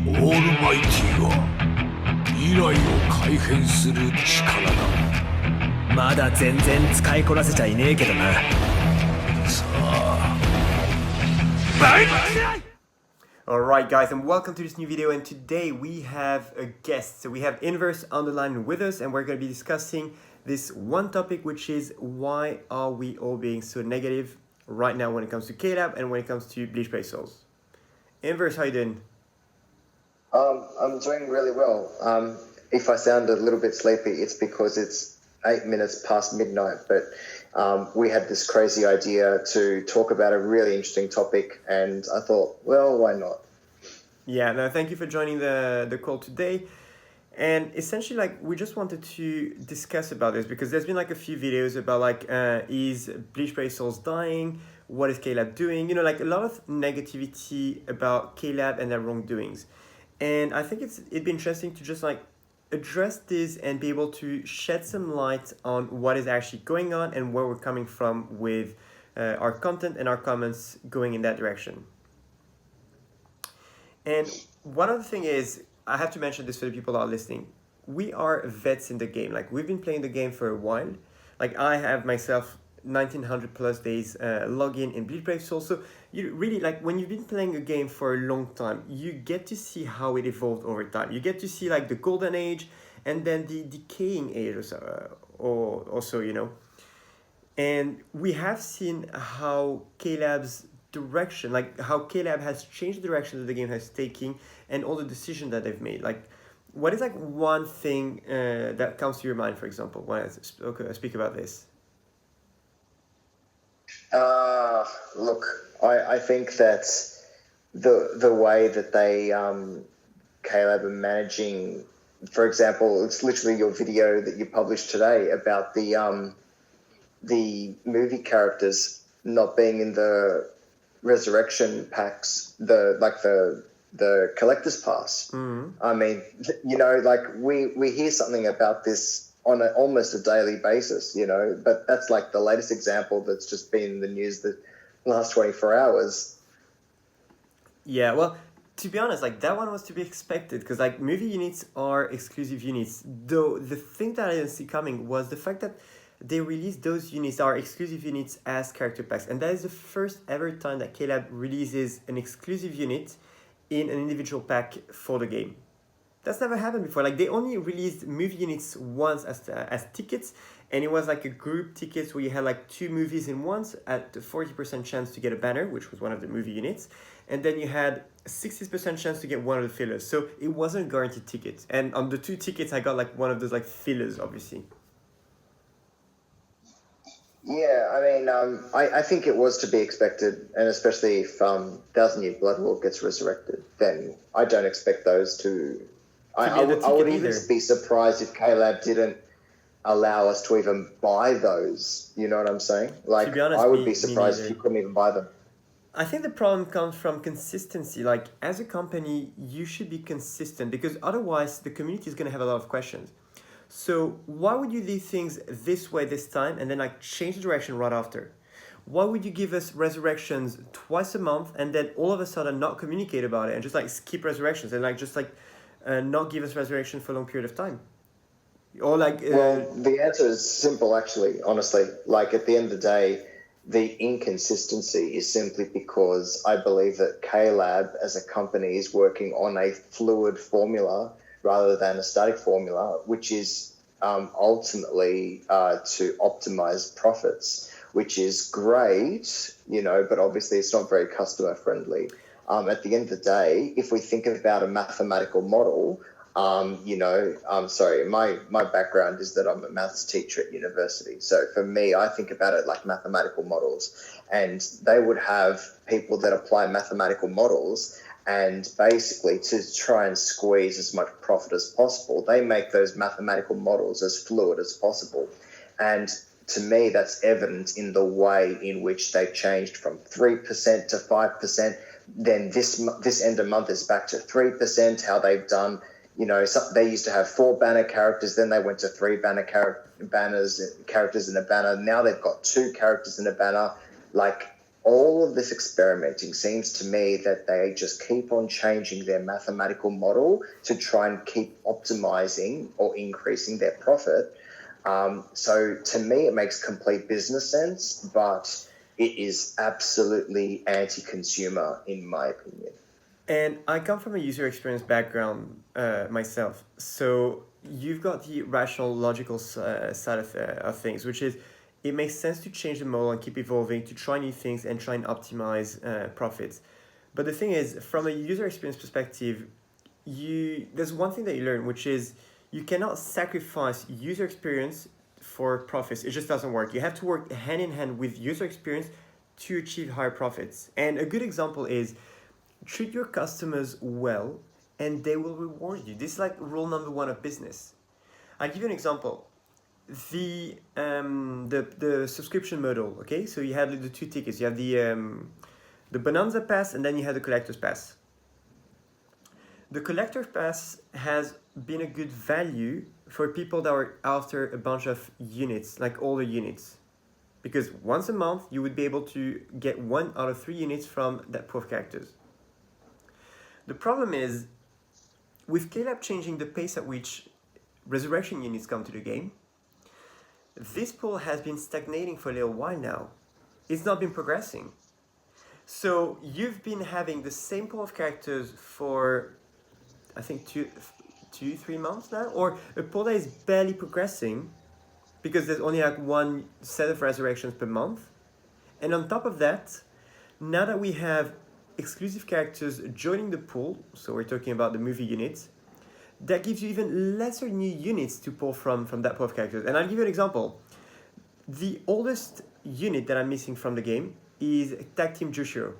オールマイティが未来を改変する力だ。まだ全然使いこなせちゃいねえけどな。さあ。Alright guys, and welcome to this new video, and today we have a guest. So we have Inverse on the line with us, and we're going to be discussing this one topic, which is why are we all being so negative right now when it comes to KLab and when it comes to Bleach Brave Souls. Inverse, how you doing? I'm doing really well. If I sound a little bit sleepy, it's because it's 8 minutes past midnight, but we had this crazy idea to talk about a really interesting topic, and I thought, well, why not? Yeah, no, thank you for joining the call today. And essentially, like, we just wanted to discuss about this because there's been like a few videos about like, is Bleach Brave Souls dying? What is KLab doing? You know, like a lot of negativity about KLab and their wrongdoings. And I think it'd be interesting to just like address this and be able to shed some light on what is actually going on and where we're coming from with our content and our comments going in that direction. And one other thing is, I have to mention this for the people that are listening. We are vets in the game. Like, we've been playing the game for a while. Like, I have myself 1900 plus days login in Bleach Brave Souls. So you really, like, when you've been playing a game for a long time, you get to see how it evolved over time. You get to see like the golden age and then the decaying age or so, you know. And we have seen how KLab's direction, like how KLab has changed the direction that the game has taken and all the decisions that they've made. Like, what is like one thing that comes to your mind, for example, when I speak about this? Look, I think that the way that they KLab are managing, for example, it's literally your video that you published today about the movie characters not being in the resurrection packs, the collector's pass. Mm-hmm. I mean, you know, like we hear something about this on almost a daily basis, you know, but that's like the latest example that's just been in the news the last 24 hours. Yeah, well, to be honest, like that one was to be expected because like movie units are exclusive units. Though the thing that I didn't see coming was the fact that they released those units are exclusive units as character packs, and that is the first ever time that KLab releases an exclusive unit in an individual pack for the game. That's never happened before. Like, they only released movie units once as tickets, and it was like a group tickets where you had like 2 movies in once at the 40% chance to get a banner, which was one of the movie units, and then you had 60% chance to get one of the fillers. So it wasn't a guaranteed ticket. And on the 2 tickets, I got like one of those like fillers, obviously. Yeah, I mean, I think it was to be expected, and especially if 1,000 Year Blood War gets resurrected, then I don't expect those to... I would even be surprised if KLab didn't allow us to even buy those. You know what I'm saying? Like, to be honest, I would be surprised if you couldn't even buy them. I think the problem comes from consistency. Like, as a company, you should be consistent because otherwise the community is going to have a lot of questions. So why would you leave things this way this time and then like change the direction right after? Why would you give us resurrections twice a month and then all of a sudden not communicate about it and just like skip resurrections and like just like not give us resurrection for a long period of time? Or like... Well, the answer is simple, actually, honestly. Like, at the end of the day, the inconsistency is simply because I believe that KLab as a company is working on a fluid formula rather than a static formula, which is ultimately to optimize profits, which is great, you know, but obviously it's not very customer friendly. At the end of the day, if we think about a mathematical model, you know, sorry, my background is that I'm a maths teacher at university. So for me, I think about it like mathematical models, and they would have people that apply mathematical models, and basically to try and squeeze as much profit as possible, they make those mathematical models as fluid as possible. And to me, that's evident in the way in which they changed from 3% to 5%. Then this end of month is back to 3%, how they've done, you know, they used to have 4 banner characters, then they went to 3 characters in a banner. Now they've got 2 characters in a banner. Like, all of this experimenting seems to me that they just keep on changing their mathematical model to try and keep optimizing or increasing their profit. So to me, it makes complete business sense, but it is absolutely anti-consumer in my opinion. And I come from a user experience background myself. So you've got the rational, logical side of things, which is it makes sense to change the model and keep evolving, to try new things and try and optimize profits. But the thing is, from a user experience perspective, there's one thing that you learn, which is you cannot sacrifice user experience for profits. It just doesn't work. You have to work hand in hand with user experience to achieve higher profits. And a good example is treat your customers well and they will reward you. This is like rule number one of business. I'll give you an example. The subscription model, okay? So you have the two tickets. You have the Bonanza Pass and then you have the Collector's Pass. The Collector's Pass has been a good value for people that are after a bunch of units, like all the units. Because once a month, you would be able to get 1 out of 3 units from that pool of characters. The problem is, with KLab changing the pace at which resurrection units come to the game, this pool has been stagnating for a little while now. It's not been progressing. So you've been having the same pool of characters for, I think, 3 months now, or a pool that is barely progressing because there's only like 1 set of resurrections per month. And on top of that, now that we have exclusive characters joining the pool, so we're talking about the movie units, that gives you even lesser new units to pull from that pool of characters. And I'll give you an example. The oldest unit that I'm missing from the game is Tag Team Jushiro.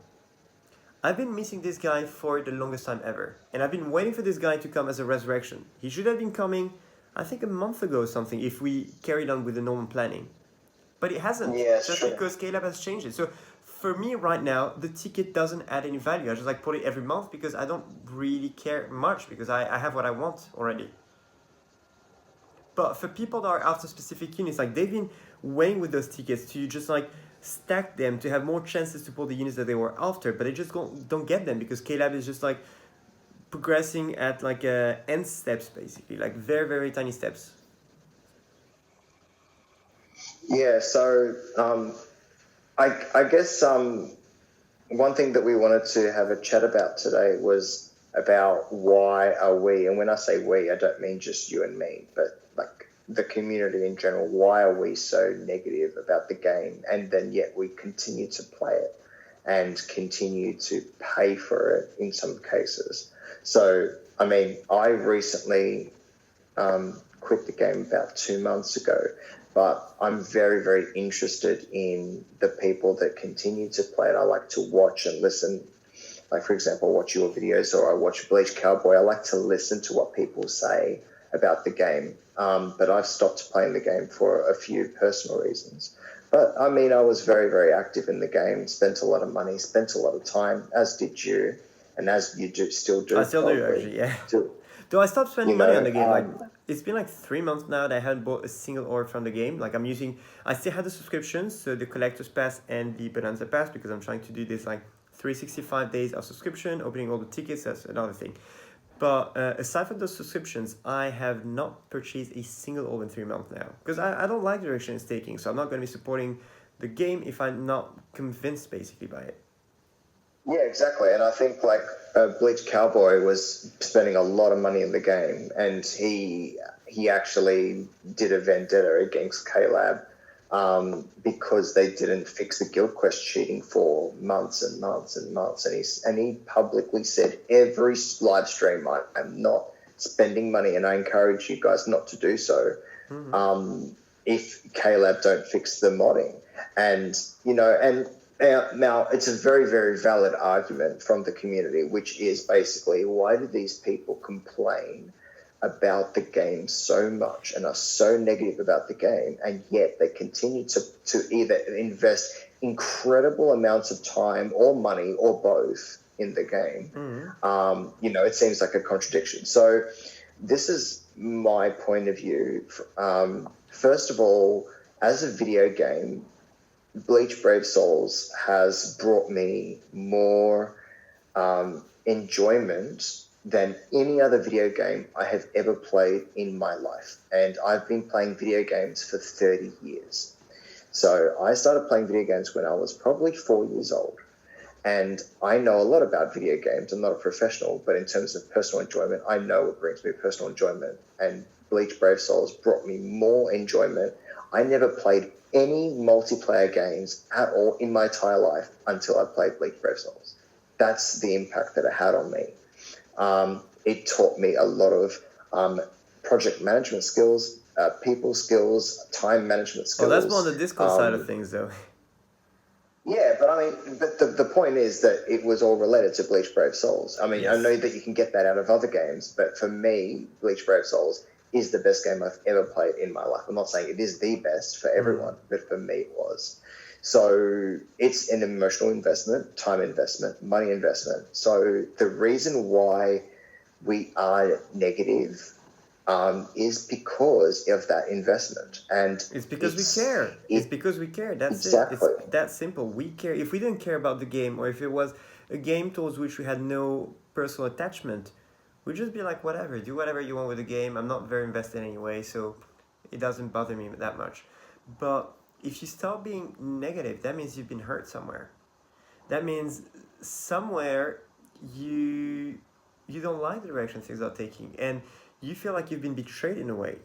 I've been missing this guy for the longest time ever, and I've been waiting for this guy to come as a resurrection. He should have been coming, I think, a month ago or something, if we carried on with the normal planning. But it hasn't, just because KLab has changed it. So for me right now, the ticket doesn't add any value. I just like put it every month because I don't really care much because I have what I want already. But for people that are after specific units, like they've been weighing with those tickets to just like stack them to have more chances to pull the units that they were after, but they just don't get them because KLab is just like progressing at like end steps basically, like very, very tiny steps. Yeah, so I guess one thing that we wanted to have a chat about today was about why are we, and when I say we, I don't mean just you and me, but like the community in general, why are we so negative about the game and then yet we continue to play it and continue to pay for it in some cases. So, I mean, I recently quit the game about 2 months ago, but I'm very, very interested in the people that continue to play it. I like to watch and listen. Like, for example, watch your videos or I watch Bleach Cowboy. I like to listen to what people say about the game. But I've stopped playing the game for a few personal reasons. But, I mean, I was very, very active in the game, spent a lot of money, spent a lot of time, as did you, and as you still do. I still do, actually, yeah. Though I stopped spending money on the game. Like, it's been like 3 months now that I haven't bought a single orb from the game. Like, I still have the subscriptions, so the Collector's Pass and the Bonanza Pass, because I'm trying to do this like 365 days of subscription, opening all the tickets, that's another thing. But aside from those subscriptions, I have not purchased a single orb in 3 months now. Because I don't like the direction it's taking, so I'm not going to be supporting the game if I'm not convinced basically by it. Yeah, exactly. And I think like Bleach Cowboy was spending a lot of money in the game, and he actually did a vendetta against KLab because they didn't fix the Guild Quest cheating for months and months and months. And he publicly said every live stream, I'm not spending money, and I encourage you guys not to do so if KLab don't fix the modding. And, you know, and now, it's a very, very valid argument from the community, which is basically, why do these people complain about the game so much and are so negative about the game, and yet they continue to either invest incredible amounts of time or money or both in the game? You know, it seems like a contradiction. So this is my point of view. First of all, as a video game, Bleach Brave Souls has brought me more enjoyment than any other video game I have ever played in my life. And I've been playing video games for 30 years. So I started playing video games when I was probably 4 years old. And I know a lot about video games. I'm not a professional, but in terms of personal enjoyment, I know it brings me personal enjoyment. And Bleach Brave Souls brought me more enjoyment. I never played any multiplayer games at all in my entire life until I played Bleach Brave Souls. That's the impact that it had on me. It taught me a lot of project management skills, people skills, time management skills. Oh, that's more on the Discord side of things, though. Yeah, but I mean, but the point is that it was all related to Bleach Brave Souls. I mean, Yes. I know that you can get that out of other games, but for me, Bleach Brave Souls is the best game I've ever played in my life. I'm not saying it is the best for everyone, but for me it was. So it's an emotional investment, time investment, money investment. So the reason why we are negative is because of that investment. And It's because we care. It's because we care. That's exactly. it. It's that simple. We care. If we didn't care about the game, or if it was a game towards which we had no personal attachment, we'd just be like, whatever, do whatever you want with the game. I'm not very invested anyway, so it doesn't bother me that much. But if you start being negative, that means you've been hurt somewhere. That means somewhere you don't like the direction things are taking, and you feel like you've been betrayed in a way.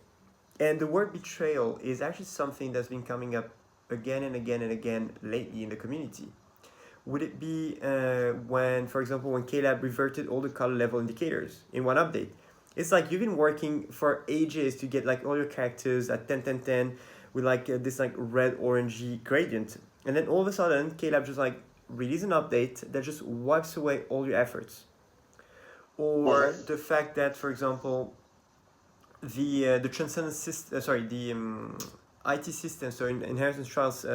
And the word betrayal is actually something that's been coming up again and again and again lately in the community. Would it be when, for example, when KLab reverted all the color level indicators in one update? It's like you've been working for ages to get like all your characters at 10, 10, 10 with like this like red orangey gradient. And then all of a sudden, KLab just like release an update that just wipes away all your efforts. Or the fact that, for example, the transcendence system, IT system, so inheritance trials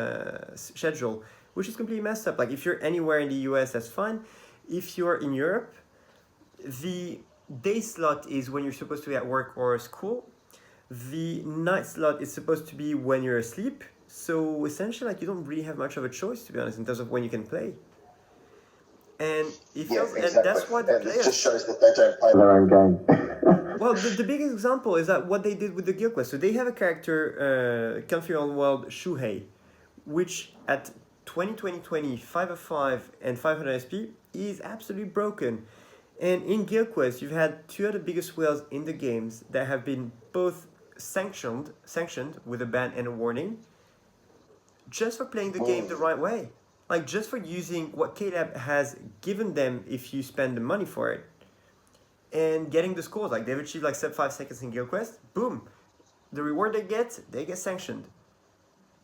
schedule, which is completely messed up. Like if you're anywhere in the US, that's fine. If you're in Europe, the day slot is when you're supposed to be at work or school. The night slot is supposed to be when you're asleep. So essentially, like you don't really have much of a choice, to be honest, in terms of when you can play. And if Exactly. and that's what the And it players. just shows that they don't play their own game. Well, the biggest example is that what they did with the Guild Quest. So they have a character, Country on World Shuhei, which at 20, 505 and 500 SP is absolutely broken. And in Guild Quest, you've had two of the biggest whales in the games that have been both sanctioned with a ban and a warning, just for playing the game the right way. Like just for using what KLab has given them if you spend the money for it. And getting the scores, like they've achieved like sub 5 seconds in Guild Quest, boom. The reward they get sanctioned.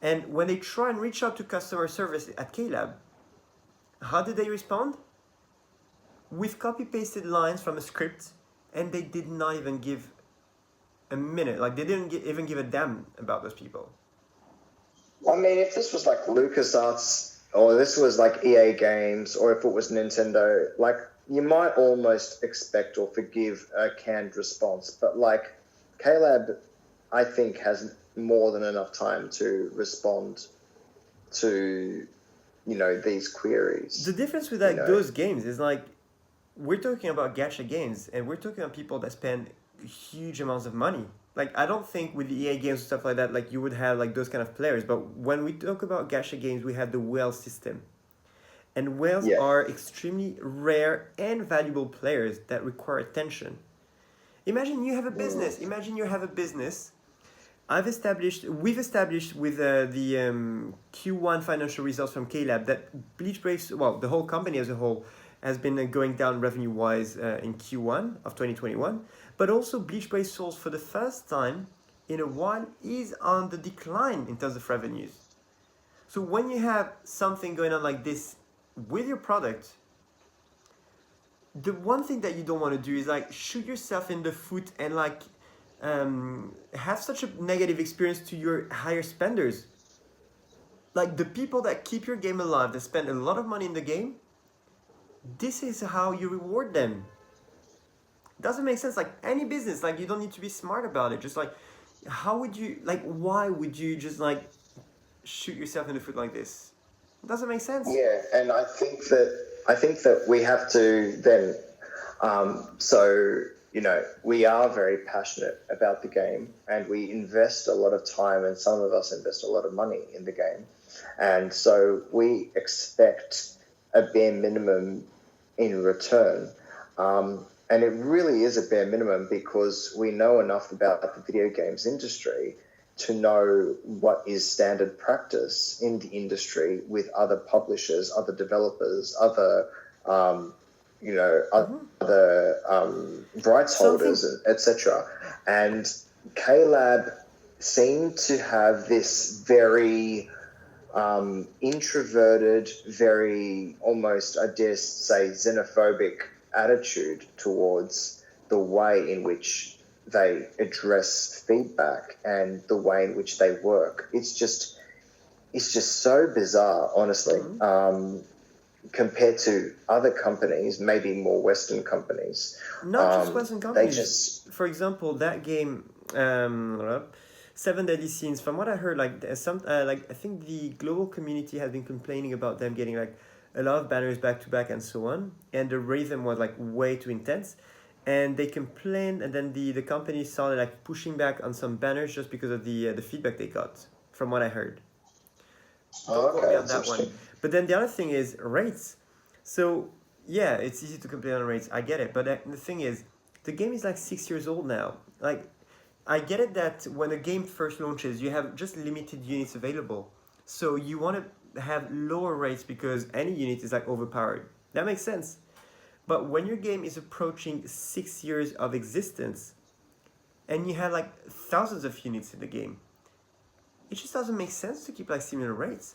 And when they try and reach out to customer service at KLab, how did they respond? With copy-pasted lines from a script, and they did not even give a minute. Like they didn't even give a damn about those people. I mean, if this was like LucasArts, or this was like EA Games, or if it was Nintendo, like you might almost expect or forgive a canned response. But like KLab, I think has more than enough time to respond to, these queries. The difference with like those games is like, we're talking about gacha games, and we're talking about people that spend huge amounts of money. Like, I don't think with the EA games and stuff like that, like, you would have, like, those kind of players. But when we talk about gacha games, we have the whale system. And whales are extremely rare and valuable players that require attention. Imagine you have a business. We've established with the Q1 financial results from KLab that Bleach Brave, well, the whole company as a whole, has been going down revenue-wise in Q1 of 2021. But also Bleach Brave Souls, for the first time in a while, is on the decline in terms of revenues. So when you have something going on like this with your product, the one thing that you don't want to do is like shoot yourself in the foot and like have such a negative experience to your higher spenders. Like the people that keep your game alive, that spend a lot of money in the game, this is how you reward them. Doesn't make sense. Like any business, like you don't need to be smart about it. Just like, how would you, like, why would you just like shoot yourself in the foot like this. It doesn't make sense. Yeah, and I think that we have to then. So you know, we are very passionate about the game, and we invest a lot of time, and some of us invest a lot of money in the game, and so we expect a bare minimum in return. And it really is a bare minimum because we know enough about the video games industry to know what is standard practice in the industry with other publishers, other developers, other other rights holders, etc. And KLab seemed to have this very introverted, very almost, I dare say, xenophobic attitude towards the way in which they address feedback and the way in which they work. It's just so bizarre, honestly. Compared to other companies, maybe more Western companies. Not just Western companies. They just, for example, that game, 7 Deadly Sins. From what I heard, like I think the global community has been complaining about them getting like a lot of banners back to back and so on, and the rhythm was like way too intense, and they complained, and then the company started like pushing back on some banners just because of the feedback they got. From what I heard. okay, On that one. But then the other thing is rates. So yeah, it's easy to complain on rates. I get it. But the thing is, the game is like 6 years old now. Like, I get it that when a game first launches, you have just limited units available. So you want to have lower rates because any unit is like overpowered. That makes sense. But when your game is approaching 6 years of existence, and you have like thousands of units in the game, it just doesn't make sense to keep like similar rates.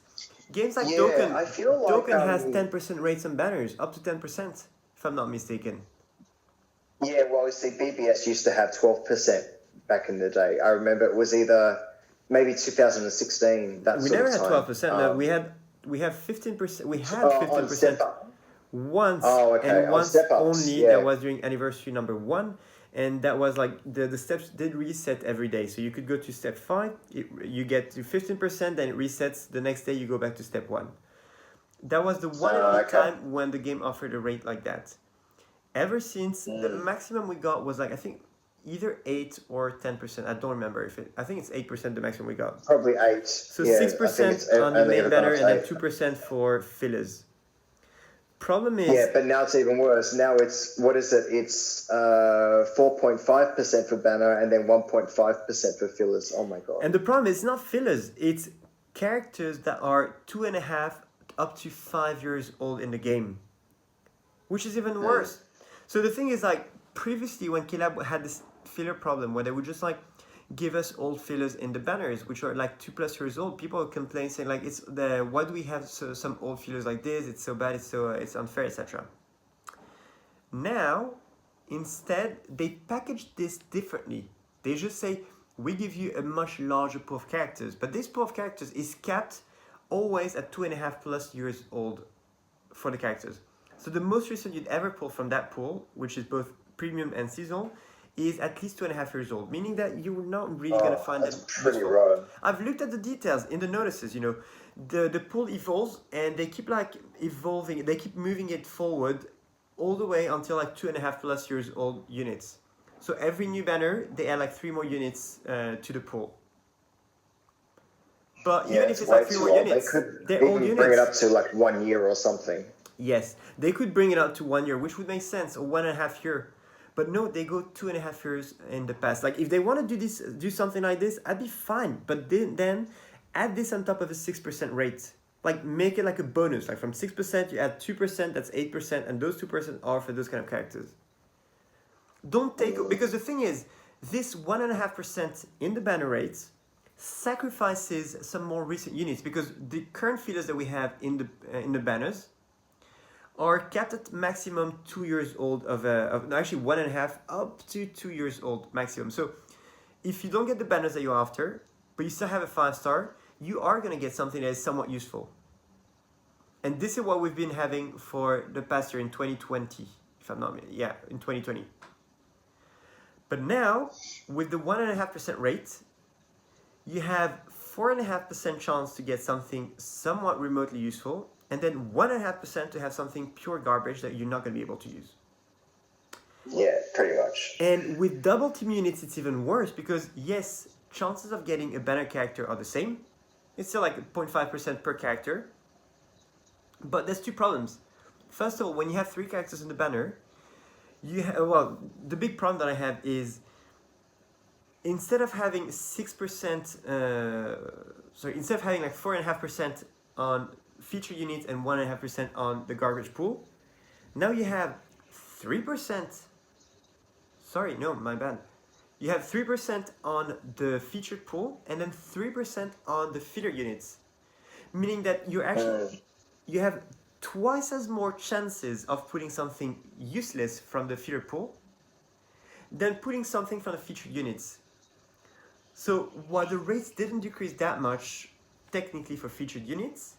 Games like Dokkan, I feel like, Dokkan has 10% rates on banners, up to 10%, if I'm not mistaken. Yeah, well, you see, BBS used to have 12% back in the day. I remember it was either maybe 2016. We never had 12%. No, we have 15%. We had 15% once, and once only. Yeah. That was during anniversary number 1. And that was like the steps did reset every day. So you could go to step 5, you get to 15%, then it resets. The next day you go back to step 1. That was the one time when the game offered a rate like that. Ever since, the maximum we got was like, I think, either 8 or 10%. I don't remember I think it's 8% the maximum we got. Probably 8. So 6% on the main banner and then 2% for fillers. Problem is... Yeah, but now it's even worse. Now it's, what is it? It's 4.5% for banner and then 1.5% for fillers. Oh my god. And the problem is not fillers. It's characters that are 2.5 up to 5 years old in the game. Which is even worse. So the thing is, like, previously when KLab had this filler problem where they would just like give us old fillers in the banners which are like 2+ years old, people would complain saying like, why do we have some old fillers like this, it's so bad, it's unfair, etc. Now instead they package this differently. They just say, we give you a much larger pool of characters, but this pool of characters is capped always at 2.5+ years old for the characters. So the most recent you'd ever pull from that pool, which is both premium and seasonal, is at least 2.5 years old, meaning that you're not really going to find them pretty raw. I've looked at the details in the notices, you know, the pool evolves and they keep like evolving, they keep moving it forward all the way until like 2.5+ years old units. So every new banner, they add like 3 more units to the pool. But even if it's like 3 more units, they're old units. Bring it up to like 1 year or something. Yes, they could bring it up to 1 year, which would make sense, or 1.5 years. But no, they go 2.5 years in the past. Like if they want to do something like this, I'd be fine. But then add this on top of a 6% rate. Like make it like a bonus. Like from 6%, you add 2%, that's 8%, and those 2% are for those kind of characters. Don't take, because the thing is, this 1.5% in the banner rates sacrifices some more recent units, because the current fillers that we have in the banners are capped at maximum 2 years old actually 1.5 up to 2 years old maximum. So if you don't get the banners that you're after, but you still have a 5-star, you are going to get something that is somewhat useful. And this is what we've been having for the past year in 2020, if I'm not, yeah, in 2020. But now, with the 1.5% rate, you have 4.5% chance to get something somewhat remotely useful, and then 1.5% to have something pure garbage that you're not going to be able to use. Yeah, pretty much. And with double team units, it's even worse because, yes, chances of getting a banner character are the same. It's still like 0.5% per character. But there's two problems. First of all, when you have 3 characters in the banner, the big problem that I have is instead of having 6%, instead of having like 4.5% on feature units and 1.5% on the garbage pool, now you have 3%. Sorry, no, my bad. You have 3% on the featured pool and then 3% on the feeder units. Meaning that you have twice as more chances of putting something useless from the feeder pool than putting something from the featured units. So while the rates didn't decrease that much, technically for featured units,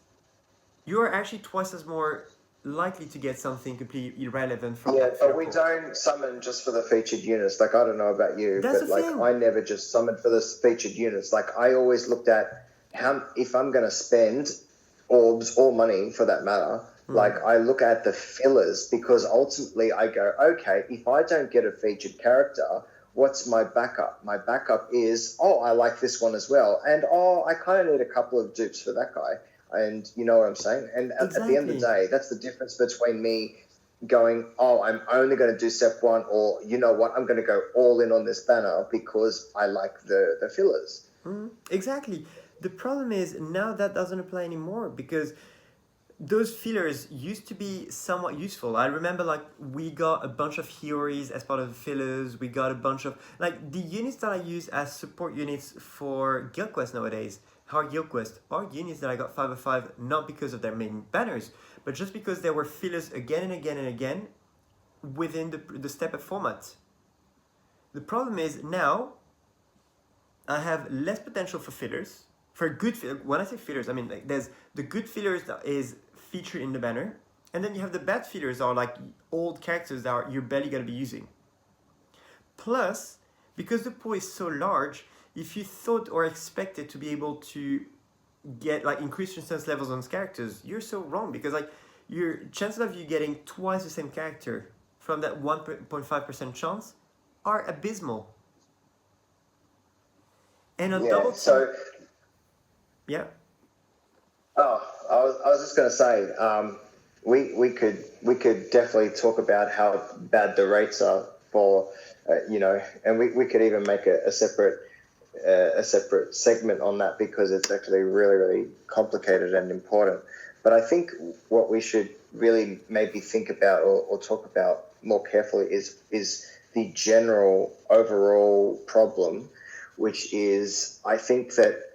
you are actually twice as more likely to get something completely irrelevant from that but we pool. don't summon just for the featured units. Like, I don't know about you, That's but the like thing. I never just summoned for the featured units. Like, I always looked at if I'm going to spend orbs or money for that matter, like I look at the fillers, because ultimately I go, okay, if I don't get a featured character, what's my backup? My backup is, I like this one as well, and I kind of need a couple of dupes for that guy. And you know what I'm saying? And at the end of the day, that's the difference between me going, I'm only going to do step 1, or you know what, I'm going to go all in on this banner because I like the fillers. Exactly. The problem is now that doesn't apply anymore because those fillers used to be somewhat useful. I remember like we got a bunch of Hioris as part of the fillers. We got a bunch of like the units that I use as support units for Guild Quest nowadays. Hard Guild Quest are units that I got 5/5 not because of their main banners, but just because there were fillers again and again and again within the step-up format. The problem is now I have less potential for fillers. For good when I say fillers, I mean like there's the good fillers that is featured in the banner, and then you have the bad fillers are like old characters that you're barely gonna be using. Plus, because the pool is so large, if you thought or expected to be able to get like increased resistance levels on those characters, you're so wrong because like your chances of you getting twice the same character from that 1.5% chance are abysmal. And on double team, yeah. I was just going to say, we could definitely talk about how bad the rates are for, and we could even make a separate segment on that because it's actually really, really complicated and important. But I think what we should really maybe think about or talk about more carefully is the general overall problem, which is I think that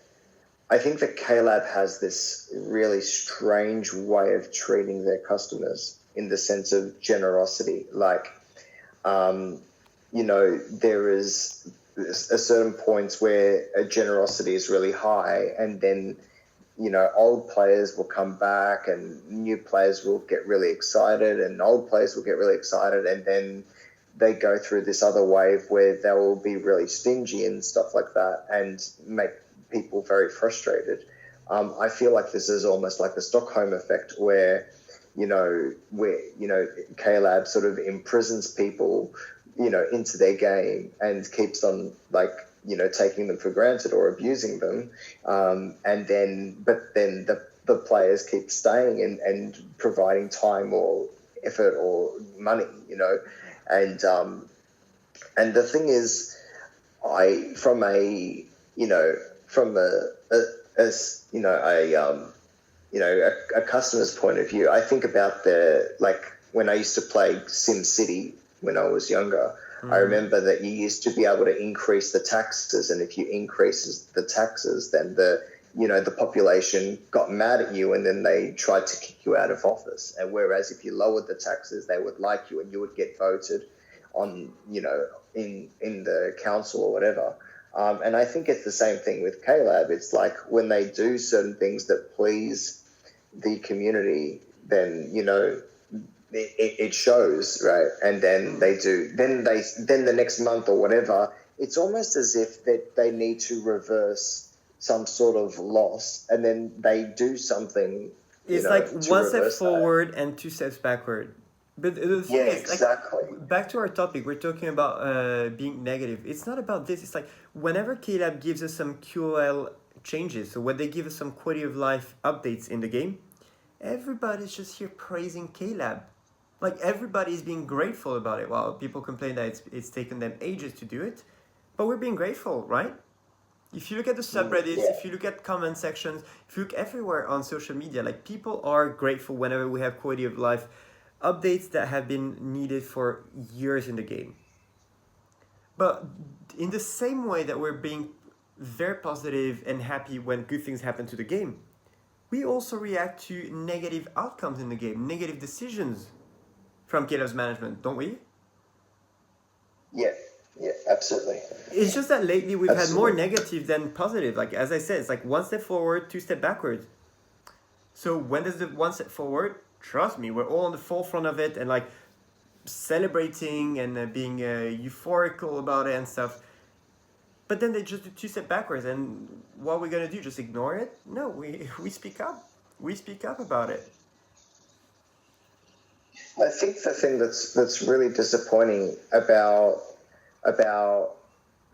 KLab has this really strange way of treating their customers in the sense of generosity. Like, there is a certain points where a generosity is really high, and then, old players will come back and new players will get really excited and old players will get really excited, and then they go through this other wave where they will be really stingy and stuff like that and make people very frustrated. I feel like this is almost like the Stockholm effect where KLab sort of imprisons people, into their game and keeps on taking them for granted or abusing them. But then the players keep staying and providing time or effort or money, and the thing is, from a customer's point of view, I think about when I used to play SimCity when I was younger. I remember that you used to be able to increase the taxes, and if you increase the taxes, then the population got mad at you and then they tried to kick you out of office. And whereas if you lowered the taxes, they would like you and you would get voted on, in the council or whatever. And I think it's the same thing with KLab. It's like when they do certain things that please the community, then, it shows, right? And then then the next month or whatever, it's almost as if that they need to reverse some sort of loss, and then they do something. It's like one step forward and two steps backward. But the thing is, exactly. like, back to our topic, we're talking about being negative. It's not about this. It's like whenever KLab gives us some QoL changes, so when they give us some quality of life updates in the game, everybody's just here praising KLab. Like everybody's being grateful about it. While people complain that it's taken them ages to do it, but we're being grateful, right? If you look at the subreddits, if you look at comment sections, if you look everywhere on social media, like people are grateful whenever we have quality of life updates that have been needed for years in the game. But in the same way that we're being very positive and happy when good things happen to the game, we also react to negative outcomes in the game, negative decisions from KLab's management, don't we? Yeah, absolutely. It's just that lately we've had more negative than positive. Like, as I said, it's like one step forward, two step backwards. So when there's the one step forward, trust me, we're all on the forefront of it and like celebrating and being euphorical about it and stuff. But then they just do two step backwards, and what we're gonna do? Just ignore it? No, we speak up. We speak up about it. I think the thing that's really disappointing about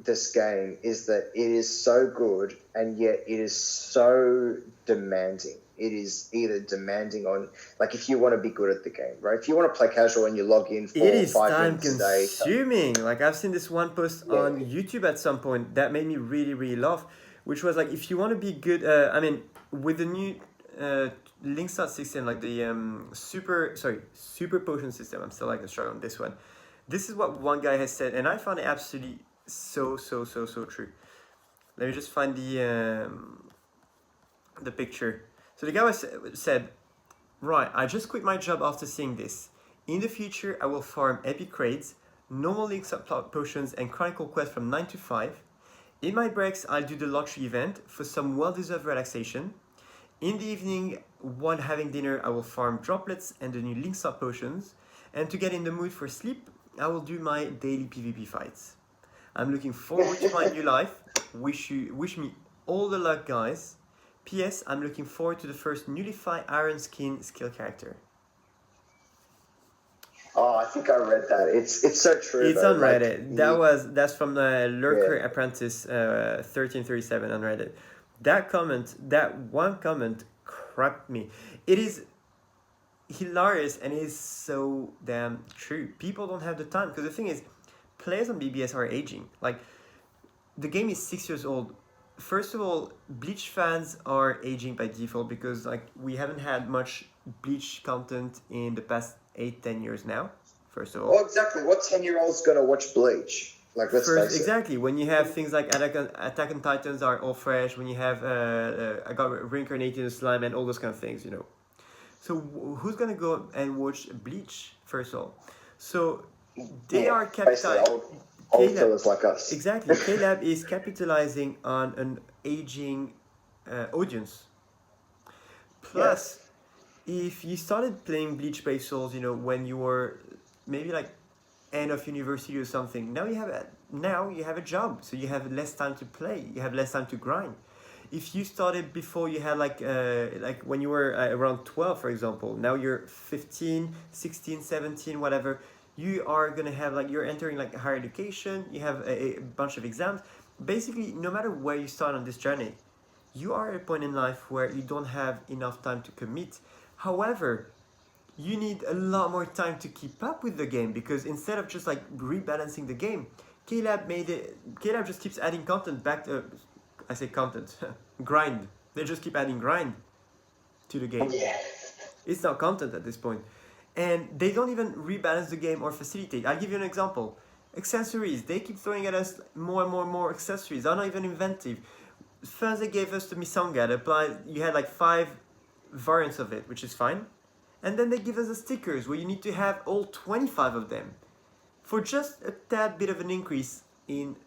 this game is that it is so good and yet it is so demanding. It is either demanding on, like, if you want to be good at the game, right? If you want to play casual and you log in 4 or 5 minutes a day. It is time consuming. Like, I've seen this one post on YouTube at some point that made me really, really laugh, which was like, if you want to be good, with the new link start system, like the super potion system, I'm still like struggling on this one. This is what one guy has said, and I found it absolutely so true. Let me just find the picture. So the guy said, right, I just quit my job after seeing this. In the future, I will farm epic raids, normal links up potions, and chronicle quests from 9 to 5. In my breaks, I'll do the lottery event for some well-deserved relaxation. In the evening, while having dinner, I will farm droplets and the new links up potions. And to get in the mood for sleep, I will do my daily PvP fights. I'm looking forward to my new life. Wish me all the luck, guys. P.S. I'm looking forward to the first nullified Iron Skin skill character. Oh, I think I read that. It's so true. It's on Reddit. Like, that's from the Lurker Apprentice 1337 on Reddit. That one comment cracked me. It is hilarious and it is so damn true. People don't have the time, because the thing is, players on BBS are aging. Like, the game is 6 years old. First of all, Bleach fans are aging by default because like we haven't had much Bleach content in the past 8-10 years now. First of all. Well, exactly. What 10-year-old's gonna watch Bleach? Like, let's face it. Exactly. When you have things like Attack on Titans are all fresh. When you have I got reincarnated in slime and all those kind of things, you know. So who's gonna go and watch Bleach? First of all, so they are capitalizing. Old fellas like us. Exactly. KLab is capitalizing on an aging audience. Plus, if you started playing Bleach Brave Souls, you know, when you were maybe like end of university or something, now you have a job, so you have less time to play. You have less time to grind. If you started before you had like when you were around 12, for example, now you're 15, 16, 17, whatever. You are gonna have like you're entering like higher education. You have a bunch of exams. Basically, no matter where you start on this journey, you are at a point in life where you don't have enough time to commit. However, you need a lot more time to keep up with the game, because instead of just like rebalancing the game, KLab just keeps adding content back to. I say content, grind. They just keep adding grind to the game. Yeah. It's not content at this point. And they don't even rebalance the game or facilitate. I'll give you an example. Accessories. They keep throwing at us more and more accessories. They're not even inventive. First they gave us the Misanga. You had like 5 variants of it, which is fine. And then they give us the stickers where you need to have all 25 of them. For just a tad bit of an increase in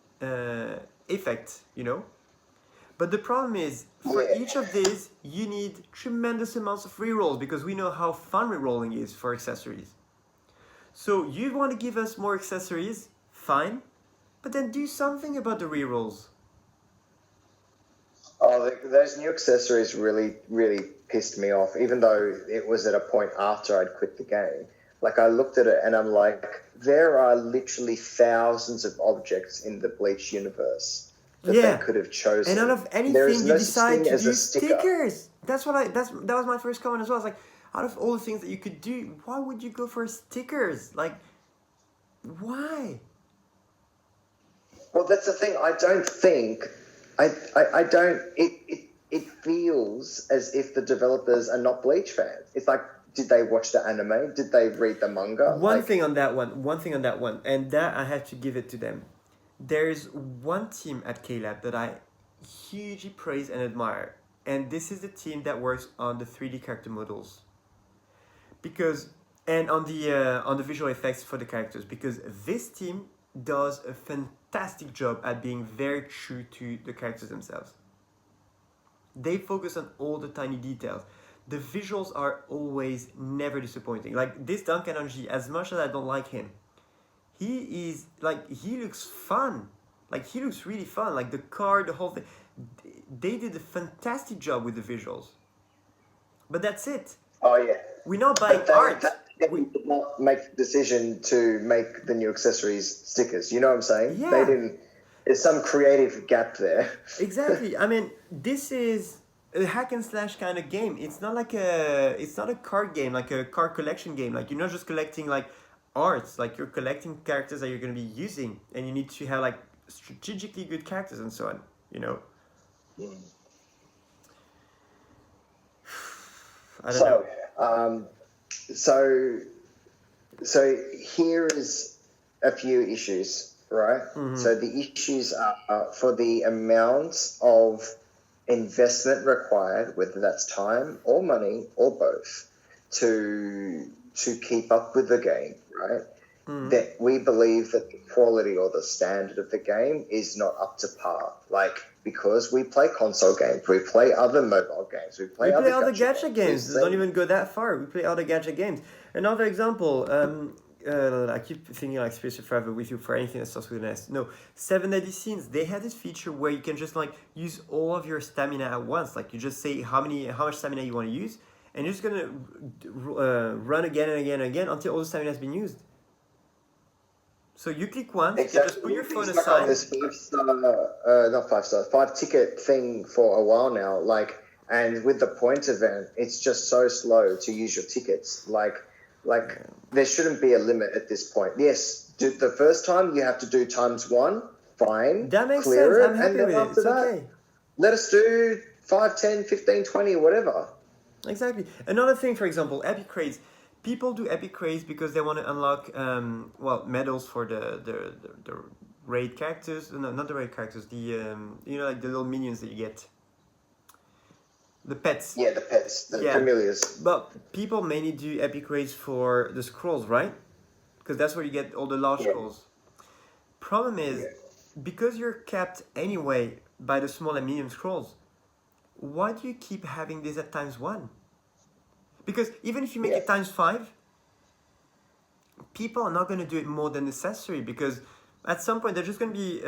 effect, you know. But the problem is, for each of these, you need tremendous amounts of rerolls, because we know how fun rerolling is for accessories. So you want to give us more accessories, fine, but then do something about the rerolls. Oh, those new accessories really, really pissed me off, even though it was at a point after I'd quit the game. Like, I looked at it and I'm like, there are literally thousands of objects in the Bleach universe that they could have chosen. And out of anything, there is you no decide such thing to as do a sticker. stickers. That was my first comment as well. It's like, out of all the things that you could do, why would you go for stickers? Like, why? Well, that's the thing. I don't think, I don't, it feels as if the developers are not Bleach fans. It's like, did they watch the anime? Did they read the manga? One thing on that one, and that I have to give it to them. There's one team at KLab that I hugely praise and admire, and this is the team that works on the 3D character models. And on the visual effects for the characters, because this team does a fantastic job at being very true to the characters themselves. They focus on all the tiny details. The visuals are always never disappointing. Like this Duncan Anji, as much as I don't like him, he looks fun. Like he looks really fun. Like the car, the whole thing. They did a fantastic job with the visuals. But that's it. Oh yeah. We're not buying art. We did not make the decision to make the new accessories stickers. You know what I'm saying? Yeah. They didn't. There's some creative gap there. Exactly. I mean, this is a hack and slash kind of game. It's not a card game, like a card collection game. Like you're not just collecting like arts, like you're collecting characters that you're going to be using, and you need to have like strategically good characters and so on, you know. I don't know. So here is a few issues, right? Mm-hmm. So the issues are for the amount of investment required, whether that's time or money or both, to keep up with the game, right? Mm-hmm. That we believe that the quality or the standard of the game is not up to par. Like, because we play console games, we play other mobile games, we play other gacha games. Don't even go that far. We play other gacha games. Another example, I keep thinking like Space Forever with you for anything that starts with an S. No, 7 Deadly Sins. They had this feature where you can just like use all of your stamina at once. Like you just say how much stamina you want to use, and you're just gonna run again and again and again until all the stamina has been used. So you click once, you just put your phone aside. On this 5 ticket thing for a while now. Like, and with the point event, it's just so slow to use your tickets. Like there shouldn't be a limit at this point. Yes, the first time you have to do ×1, fine. That makes clear sense. it, I'm happy and then with it. It's okay. Let us do 5, 10, 15, 20, whatever. Exactly. Another thing, for example, epic craze. People do epic craze because they want to unlock medals for the raid characters. No, not the raid characters. The like the little minions that you get. The pets. Yeah, the pets, the familiars. But people mainly do epic craze for the scrolls, right? Because that's where you get all the large scrolls. Problem is, because you're capped anyway by the small and medium scrolls, why do you keep having this at ×1? Because even if you make it ×5, people are not going to do it more than necessary, because at some point they're just going to be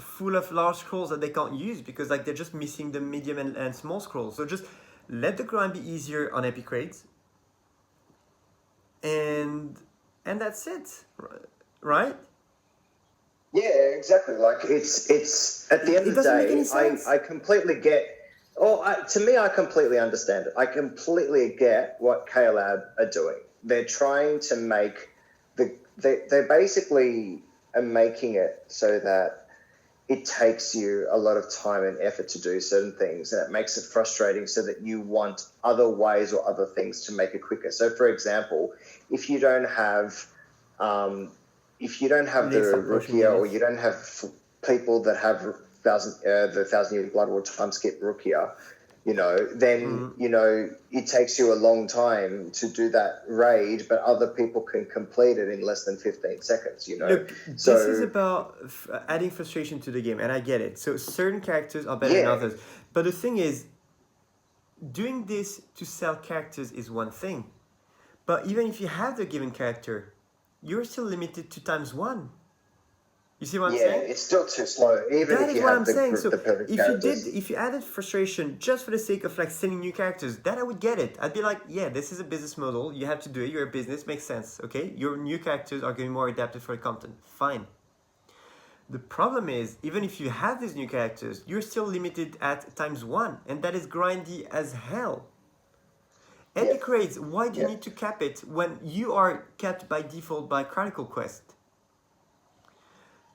full of large scrolls that they can't use because like they're just missing the medium and small scrolls. So just let the grind be easier on epic raids, and that's it, right? Yeah, exactly. Like it's at the end of the day, I completely get. To me, I completely understand it. I completely get what KLab are doing. They're trying to make they basically are making it so that it takes you a lot of time and effort to do certain things, and it makes it frustrating so that you want other ways or other things to make it quicker. So, for example, if you don't have the Rukia, or you don't have people that have the 1,000-year blood war time skip Rukia, then it takes you a long time to do that raid, but other people can complete it in less than 15 seconds. Look, this is about adding frustration to the game, and I get it. So certain characters are better than others, but the thing is, doing this to sell characters is one thing, but even if you have the given character, you're still limited to ×1. You see what I'm Yeah, saying? it's still too slow, even That if is you what have I'm saying. So the perfect if characters. if you added frustration just for the sake of like selling new characters, then I would get it. I'd be like, yeah, this is a business model. You have to do it. You're a business, makes sense. Okay, your new characters are getting more adapted for the content. Fine. The problem is, even if you have these new characters, you're still limited at ×1, and that is grindy as hell. Yeah. Epic raids, why do you Yeah. need to cap it when you are capped by default by Chronicle Quest?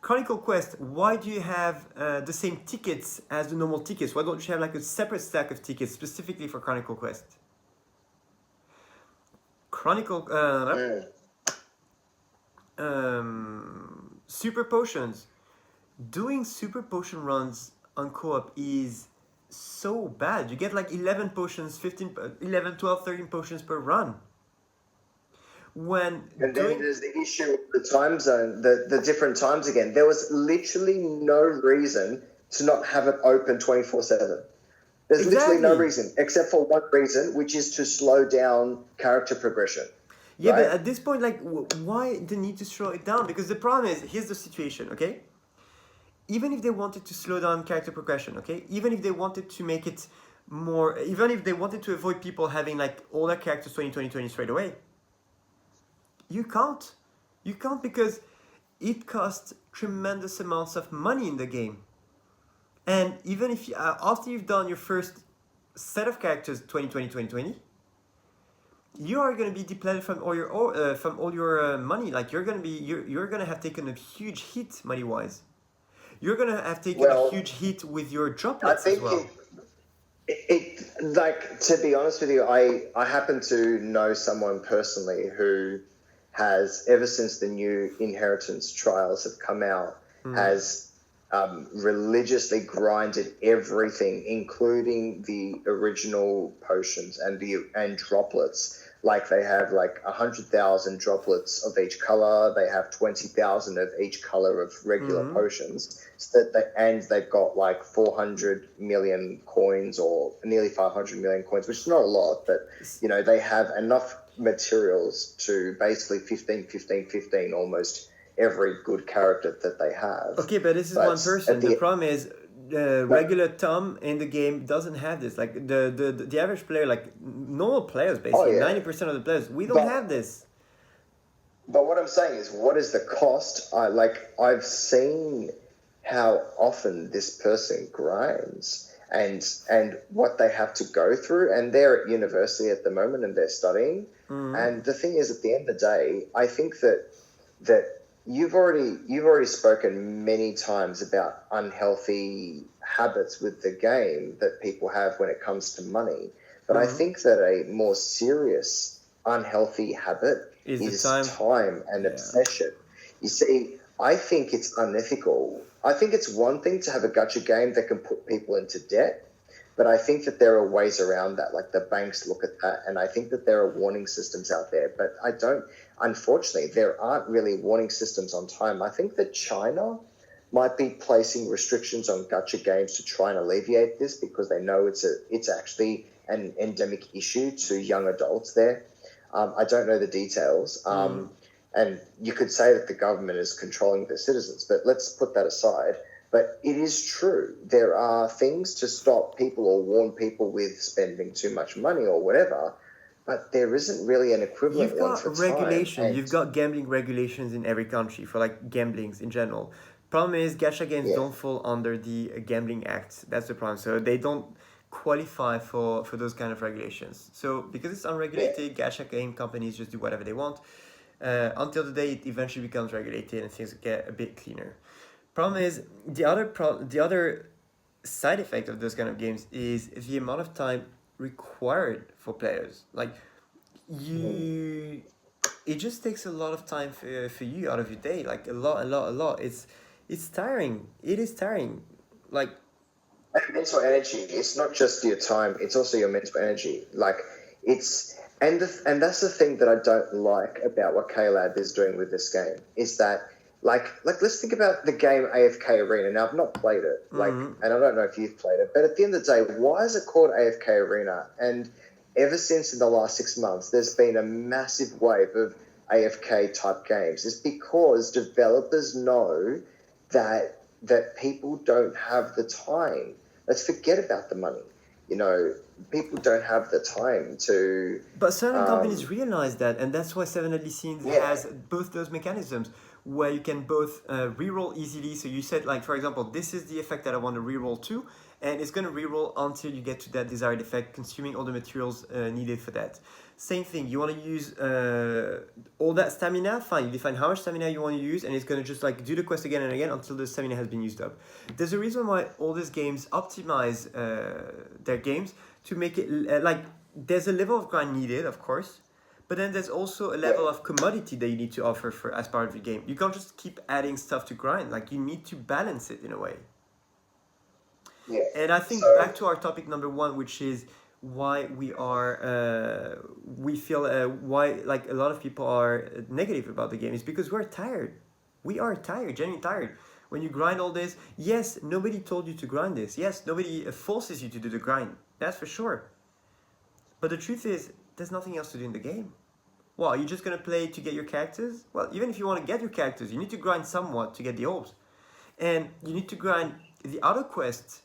Chronicle Quest, why do you have the same tickets as the normal tickets? Why don't you have like a separate stack of tickets specifically for Chronicle Quest? Chronicle, super potions. Doing super potion runs on co-op is so bad. You get like 11 potions, 15, 11, 12, 13 potions per run. When And doing... then there's the issue of the time zone, the different times again. There was literally no reason to not have it open 24/7. There's literally no Exactly. reason, except for one reason, which is to slow down character progression. Yeah, right? but at this point, like, why the need to slow it down? Because the problem is, here's the situation, okay? Even if they wanted to slow down character progression, okay? Even if they wanted to make it more... Even if they wanted to avoid people having, like, all their characters 20 straight away, you can't. You can't because it costs tremendous amounts of money in the game. And even if you, after you've done your first set of characters 2020, you are going to be depleted from all your money. Like you're going to have taken a huge hit money wise. You're going to have taken a huge hit with your droplets as well. Like, to be honest with you, I happen to know someone personally who has, ever since the new inheritance trials have come out, has religiously grinded everything, including the original potions and droplets. Like they have like 100,000 droplets of each color. They have 20,000 of each color of regular potions. So that they've got like 400 million coins or nearly 500 million coins, which is not a lot, but you know they have enough materials to basically 15 almost every good character that they have. Okay, but this is one person. The problem is regular Tom in the game doesn't have this. Like the average player, like normal players, basically 90% of the players, we don't have this. But what I'm saying is, what is the cost? I've seen how often this person grinds and what they have to go through, and they're at university at the moment and they're studying. And the thing is, at the end of the day, I think that you've already spoken many times about unhealthy habits with the game that people have when it comes to money. But I think that a more serious unhealthy habit is time and obsession. You see, I think it's unethical. I think it's one thing to have a gacha game that can put people into debt, but I think that there are ways around that. Like the banks look at that, and I think that there are warning systems out there. But unfortunately, there aren't really warning systems on time. I think that China might be placing restrictions on gacha games to try and alleviate this because they know it's actually an endemic issue to young adults there. I don't know the details. And you could say that the government is controlling their citizens, but let's put that aside. But it is true. There are things to stop people or warn people with spending too much money or whatever, but there isn't really an equivalent. You've got one for regulation. time. You've got gambling regulations in every country for like gamblings in general. Problem is, gacha games don't fall under the Gambling Act. That's the problem. So they don't qualify for those kind of regulations. So because it's unregulated, gacha game companies just do whatever they want. Until the day it eventually becomes regulated and things get a bit cleaner. Problem is, the other side effect of those kind of games is the amount of time required for players. Like, it just takes a lot of time for you out of your day. Like, a lot. It's tiring. It is tiring. Like, mental energy. It's not just your time. It's also your mental energy. Like, it's... And that's the thing that I don't like about what KLab is doing with this game is that, like let's think about the game AFK Arena. Now, I've not played it, and I don't know if you've played it, but at the end of the day, why is it called AFK Arena? And ever since in the last 6 months, there's been a massive wave of AFK type games. It's because developers know that people don't have the time. Let's forget about the money. You know, people don't have the time to. But certain companies realize that, and that's why Seven Deadly Sins has both those mechanisms where you can both reroll easily. So you said, like, for example, this is the effect that I want to reroll to, and it's going to reroll until you get to that desired effect, consuming all the materials needed for that. Same thing, you want to use all that stamina, fine, you define how much stamina you want to use, and it's going to just like do the quest again and again until the stamina has been used up. There's a reason why all these games optimize their games to make it like there's a level of grind needed, of course, but then there's also a level of commodity that you need to offer for as part of the game. You can't just keep adding stuff to grind, like you need to balance it in a way. Yeah. And I think back to our topic number one, which is why we are we feel why like a lot of people are negative about the game is because we're tired. We are tired, genuinely tired. When you grind all this, yes, nobody told you to grind this. Yes, nobody forces you to do the grind. That's for sure. But the truth is, there's nothing else to do in the game. Well, are you just gonna play to get your characters? Well, even if you want to get your characters, you need to grind somewhat to get the orbs, and you need to grind the other quests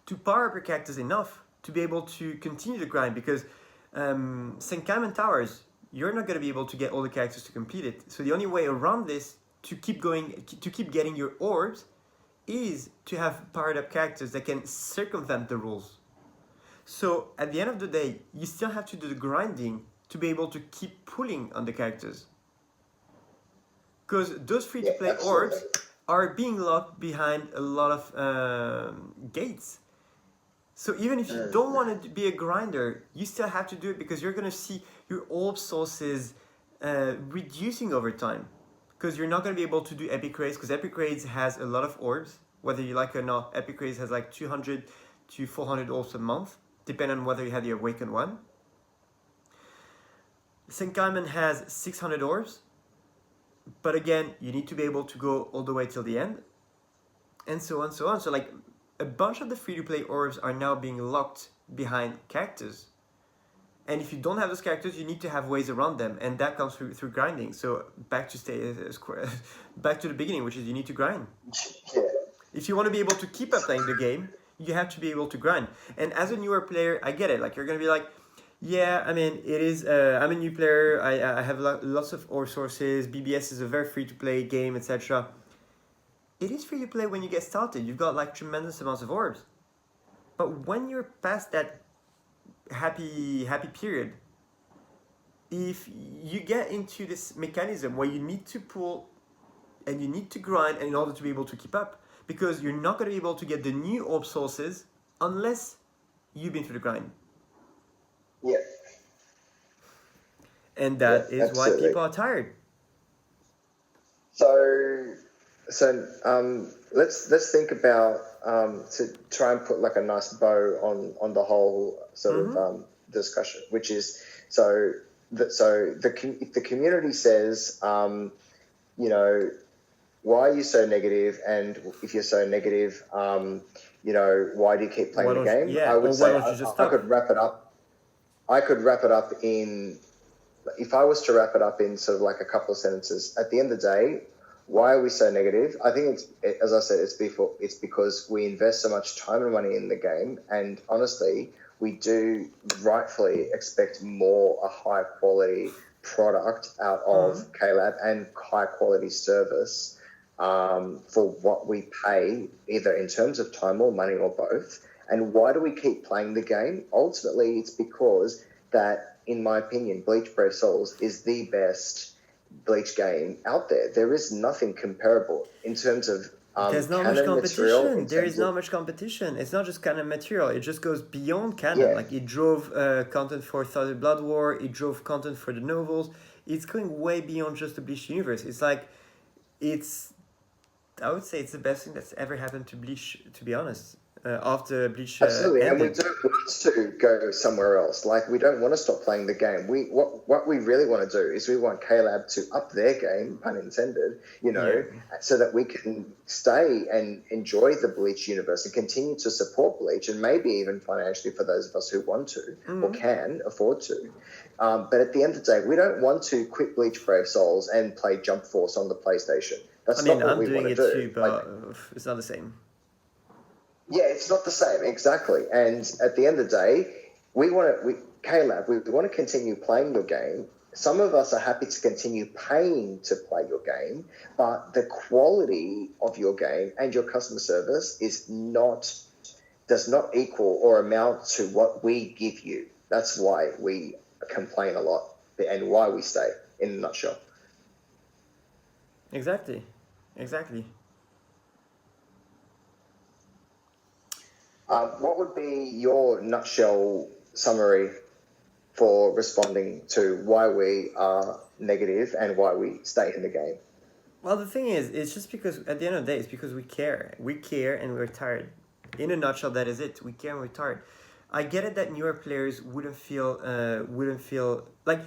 to power up your characters enough to be able to continue the grind, because Senkaimon Towers, you're not going to be able to get all the characters to complete it. So the only way around this to keep going, to keep getting your orbs, is to have powered up characters that can circumvent the rules. So at the end of the day, you still have to do the grinding to be able to keep pulling on the characters. Because those free-to-play orbs are being locked behind a lot of gates. So even if you don't want to be a grinder, you still have to do it because you're going to see your orb sources reducing over time. Because you're not going to be able to do Epic Raids, because Epic Raids has a lot of orbs. Whether you like it or not, Epic Raids has like 200 to 400 orbs a month, depending on whether you have the Awakened one. Senkaimon has 600 orbs. But again, you need to be able to go all the way till the end. And so on, so on. So like, a bunch of the free-to-play orbs are now being locked behind characters. And if you don't have those characters, you need to have ways around them. And that comes through grinding. So back to back to the beginning, which is you need to grind. Yeah. If you want to be able to keep up playing the game, you have to be able to grind. And as a newer player, I get it. Like, you're going to be like, yeah, I mean, it is, I'm a new player. I have lots of orb sources. BBS is a very free-to-play game, etc. It is free to play when you get started. You've got like tremendous amounts of orbs. But when you're past that happy period, if you get into this mechanism where you need to pull and you need to grind in order to be able to keep up, because you're not going to be able to get the new orb sources unless you've been through the grind. Yeah. And that is absolutely. why people are tired. So let's think about to try and put like a nice bow on the whole sort of discussion, which is if the community says you know, why are you so negative, and if you're so negative, you know, why do you keep playing the game? Yeah, I would say I could wrap it up in, if I was to wrap it up in sort of like a couple of sentences. At the end of the day, why are we so negative? I think as I said, it's because we invest so much time and money in the game, and honestly, we do rightfully expect a high quality product out of KLab and high quality service for what we pay, either in terms of time or money or both. And why do we keep playing the game? Ultimately, it's because that, in my opinion, Bleach Brave Souls is the best Bleach game out there. There is nothing comparable in terms of there's not much competition. There is not much competition. It's not just canon material. It just goes beyond canon. Yeah. Like, it drove content for Thousand Blood War. It drove content for the novels. It's going way beyond just the Bleach universe. It's like, I would say it's the best thing that's ever happened to Bleach, to be honest. after Bleach Absolutely, and we ended. don't want to go somewhere else. Like, we don't want to stop playing the game. What we really want to do is we want KLab to up their game, pun intended, so that we can stay and enjoy the Bleach universe and continue to support Bleach, and maybe even financially for those of us who want to or can afford to. But at the end of the day, we don't want to quit Bleach Brave Souls and play Jump Force on the PlayStation. That's not what I'm we doing want it to do. too, but it's not the same. Yeah, it's not the same, exactly. And at the end of the day, KLab, we want to continue playing your game. Some of us are happy to continue paying to play your game, but the quality of your game and your customer service does not equal or amount to what we give you. That's why we complain a lot and why we stay, in a nutshell. Exactly. What would be your nutshell summary for responding to why we are negative and why we stay in the game? Well, the thing is, it's just because at the end of the day, it's because we care. We care and we're tired. In a nutshell, that is it. We care and we're tired. I get it that newer players wouldn't feel like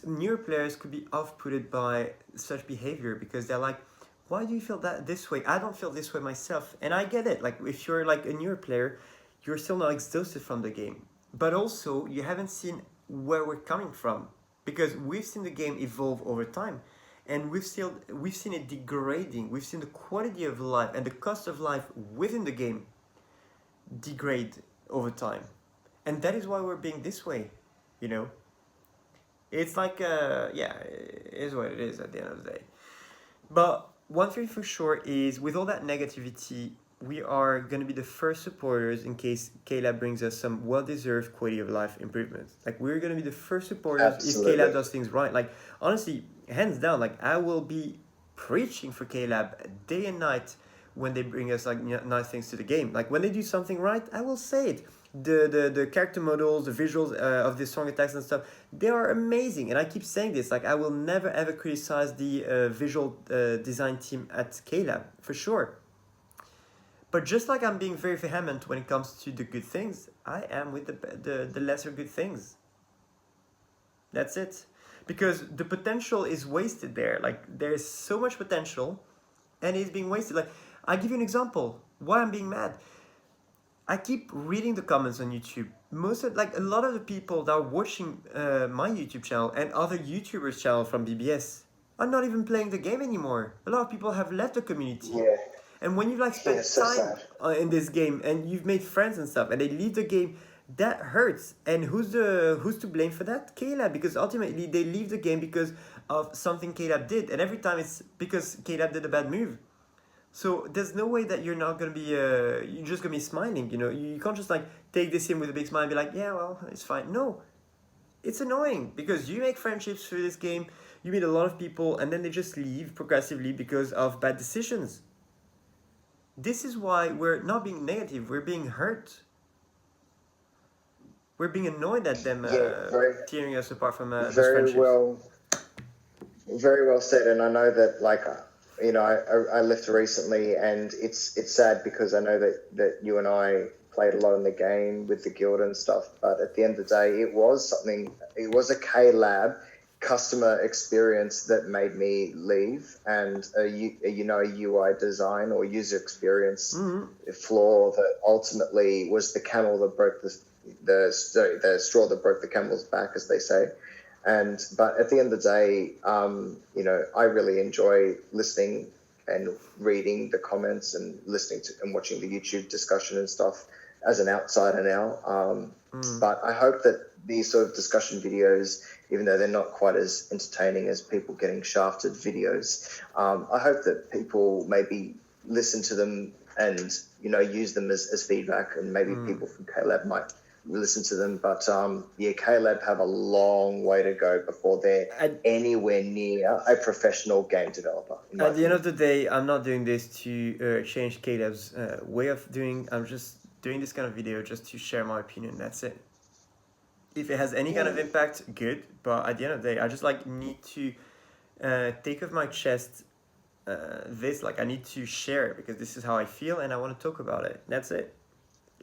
newer players could be off-putted by such behavior because they're like, why do you feel that this way? I don't feel this way myself. And I get it. Like, if you're like a newer player, you're still not exhausted from the game. But also, you haven't seen where we're coming from because we've seen the game evolve over time. And we've seen it degrading. We've seen the quality of life and the cost of life within the game degrade over time. And that is why we're being this way, It's like, it is what it is at the end of the day. But one thing for sure is, with all that negativity, we are going to be the first supporters in case KLab brings us some well-deserved quality of life improvements. Like, we're going to be the first supporters Absolutely. if KLab does things right. Like, honestly, hands down, like, I will be preaching for KLab day and night when they bring us, like, nice things to the game. Like, when they do something right, I will say it. The character models, the visuals of the song attacks and stuff, they are amazing. And I keep saying this, like, I will never ever criticize the visual design team at KLab, for sure. But just like I'm being very vehement when it comes to the good things, I am with the lesser good things. That's it. Because the potential is wasted there. Like, there's so much potential and it's being wasted. Like, I'll give you an example why I'm being mad. I keep reading the comments on YouTube. A lot of the people that are watching my YouTube channel and other YouTubers' channel from BBS are not even playing the game anymore. A lot of people have left the community. Yeah. And when you've spent time in this game and you've made friends and stuff, and they leave the game, that hurts. And who's to blame for that? KLab, because ultimately they leave the game because of something KLab did, and every time it's because KLab did a bad move. So there's no way that you're not gonna be you're just gonna be smiling. You can't just take this in with a big smile and be like, yeah, well, it's fine. No, it's annoying because you make friendships through this game, you meet a lot of people, and then they just leave progressively because of bad decisions. This is why we're not being negative, we're being hurt. We're being annoyed at them tearing us apart from this friendship. Very well said. And I know that, I left recently, and it's sad because I know that you and I played a lot in the game with the guild and stuff, but at the end of the day, it was a KLab customer experience that made me leave, and a UI design or user experience flaw that ultimately was the camel that broke the straw that broke the camel's back, as they say. But at the end of the day, I really enjoy listening and reading the comments and listening to and watching the YouTube discussion and stuff as an outsider now. But I hope that these sort of discussion videos, even though they're not quite as entertaining as people getting shafted videos, I hope that people maybe listen to them and, use them as feedback, and maybe people from KLab might listen to them. But KLab have a long way to go before they're anywhere near a professional game developer. At the end of the day, I'm not doing this to change KLab's way of doing. I'm just doing this kind of video just to share my opinion. That's it. If it has any kind of impact, good. But at the end of the day, I just need to take off my chest this. I need to share it because this is how I feel and I want to talk about it. That's it.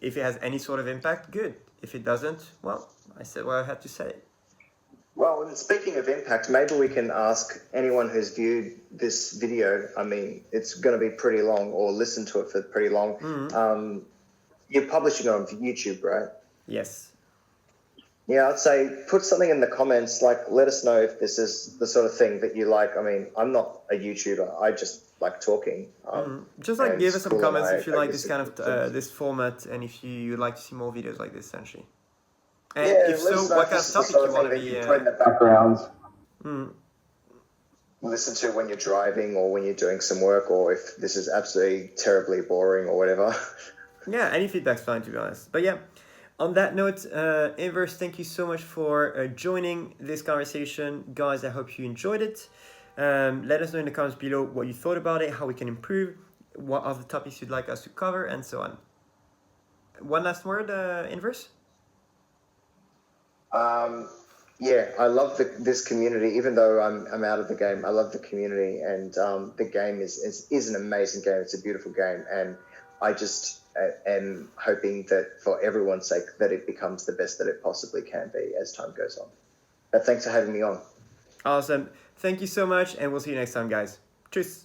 If it has any sort of impact, good. If it doesn't, well, I said what I had to say. Well, and speaking of impact, maybe we can ask anyone who's viewed this video, I mean, it's going to be pretty long, or listened to it for pretty long. You're publishing it on YouTube, right? Yes. Yeah, I'd say put something in the comments, like let us know if this is the sort of thing that you like. I mean, I'm not a YouTuber. I just like talking. Just like give us some Khool and comments I if you like guess this kind of this format, and if you'd like to see more videos like this, essentially. And yeah, if let so, us know what if kind this of is the topic sort you of want thing to that be? you put in the background. Mm, Listen to when you're driving or when you're doing some work, or if this is absolutely terribly boring or whatever. yeah, any feedback's fine, to be honest. But yeah, on that note, Inverse, thank you so much for joining this conversation. Guys, I hope you enjoyed it. Let us know in the comments below what you thought about it, how we can improve, what other topics you'd like us to cover, and so on. One last word, Inverse? Yeah, I love this community. Even though I'm out of the game, I love the community, and the game is an amazing game. It's a beautiful game, and I just am hoping that for everyone's sake that it becomes the best that it possibly can be as time goes on. But thanks for having me on. Awesome. Thank you so much, and we'll see you next time, guys. Tschüss.